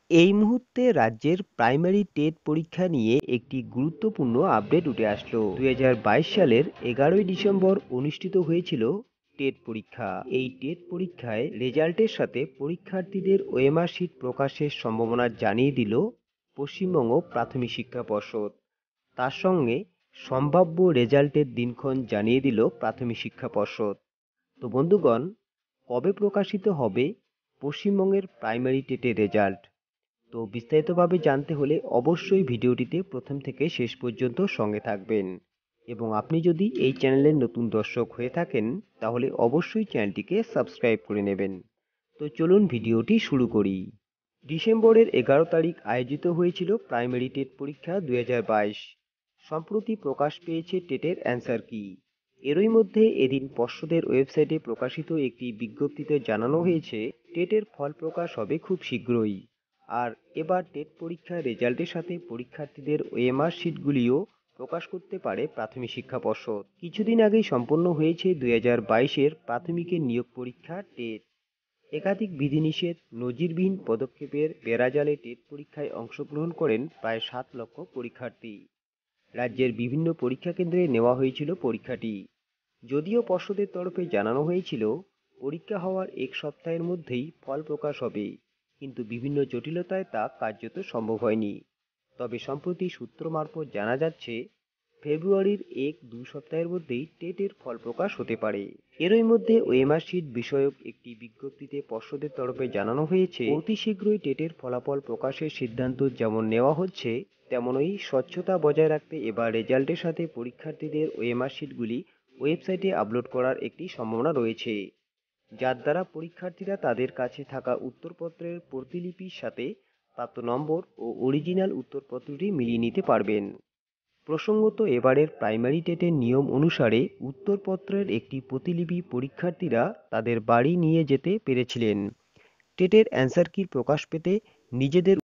এই মুহূর্তে রাজ্যের প্রাইমারি টেট পরীক্ষা নিয়ে একটি গুরুত্বপূর্ণ আপডেট উঠে আসলো। 2022 সালের 11ই ডিসেম্বর অনুষ্ঠিত হয়েছিল টেট পরীক্ষা। এই টেট পরীক্ষায় রেজাল্টের সাথে পরীক্ষার্থীদের ওএমআর শিট প্রকাশের সম্ভাবনা জানিয়ে দিল পশ্চিমবঙ্গ প্রাথমিক শিক্ষা পর্ষদ। তার সঙ্গে সম্ভাব্য রেজাল্টের দিনক্ষণ জানিয়ে দিল প্রাথমিক শিক্ষা পর্ষদ। তো বন্ধুগণ, কবে প্রকাশিত হবে পশ্চিমবঙ্গের প্রাইমারি টেটের রেজাল্ট? তো বিস্তারিতভাবে জানতে হলে অবশ্যই ভিডিওটিতে প্রথম থেকে শেষ পর্যন্ত সঙ্গে থাকবেন। এবং আপনি যদি এই চ্যানেলের নতুন দর্শক হয়ে থাকেন তাহলে অবশ্যই চ্যানেলটিকে সাবস্ক্রাইব করে নেবেন। তো চলুন ভিডিওটি শুরু করি। ডিসেম্বরের 11 তারিখ আয়োজিত হয়েছিল প্রাইমারি টেট পরীক্ষা 2022। সম্প্রতি প্রকাশ পেয়েছে টেটের অ্যান্সার কি। এরই মধ্যে এদিন পর্ষদের ওয়েবসাইটে প্রকাশিত একটি বিজ্ঞপ্তিতে জানানো হয়েছে টেটের ফল প্রকাশ হবে খুব শীঘ্রই। আর এবার টেট পরীক্ষার রেজাল্টের সাথে পরীক্ষার্থীদের ওএমআর শিটগুলিও প্রকাশ করতে পারে প্রাথমিক শিক্ষা পর্ষদ। কিছুদিন আগেই সম্পন্ন হয়েছে 2022-এর প্রাথমিকের নিয়োগ পরীক্ষা টেট। একাধিক বিধিনিষেধ নজিরবিহীন পদক্ষেপের বেড়াজালে টেট পরীক্ষায় অংশগ্রহণ করেন প্রায় 7 লক্ষ পরীক্ষার্থী। রাজ্যের বিভিন্ন পরীক্ষা কেন্দ্রে নেওয়া হয়েছিল পরীক্ষাটি। যদিও পর্ষদের তরফে জানানো হয়েছিল পরীক্ষা হওয়ার এক সপ্তাহের মধ্যেই ফল প্রকাশ হবে, কিন্তু বিভিন্ন জটিলতায় তা কার্যত সম্ভব হয়নি। তবে সম্প্রতি সূত্র মারফত জানা যাচ্ছে ফেব্রুয়ারির 1-2 সপ্তাহের মধ্যেই টেটের ফল প্রকাশ হতে পারে। এরই মধ্যে ওএমআর শিট বিষয়ক একটি বিজ্ঞপ্তিতে পর্ষদের তরফে জানানো হয়েছে অতি শীঘ্রই টেটের ফলাফল প্রকাশের সিদ্ধান্ত যেমন নেওয়া হচ্ছে তেমনই স্বচ্ছতা বজায় রাখতে এবার রেজাল্টের সাথে পরীক্ষার্থীদের ওএমআর শিটগুলি ওয়েবসাইটে আপলোড করার একটি সম্ভাবনা রয়েছে, যার দ্বারা পরীক্ষার্থীরা তাদের কাছে থাকা উত্তরপত্রের প্রতিলিপির সাথে প্রাপ্ত নম্বর ও অরিজিনাল উত্তরপত্রটি মিলিয়ে নিতে পারবেন। প্রসঙ্গত, এবারের প্রাইমারি টেটের নিয়ম অনুসারে উত্তরপত্রের একটি প্রতিলিপি পরীক্ষার্থীরা তাদের বাড়ি নিয়ে যেতে পেরেছিলেন। টেটের অ্যান্সার কি প্রকাশ পেতে নিজেদের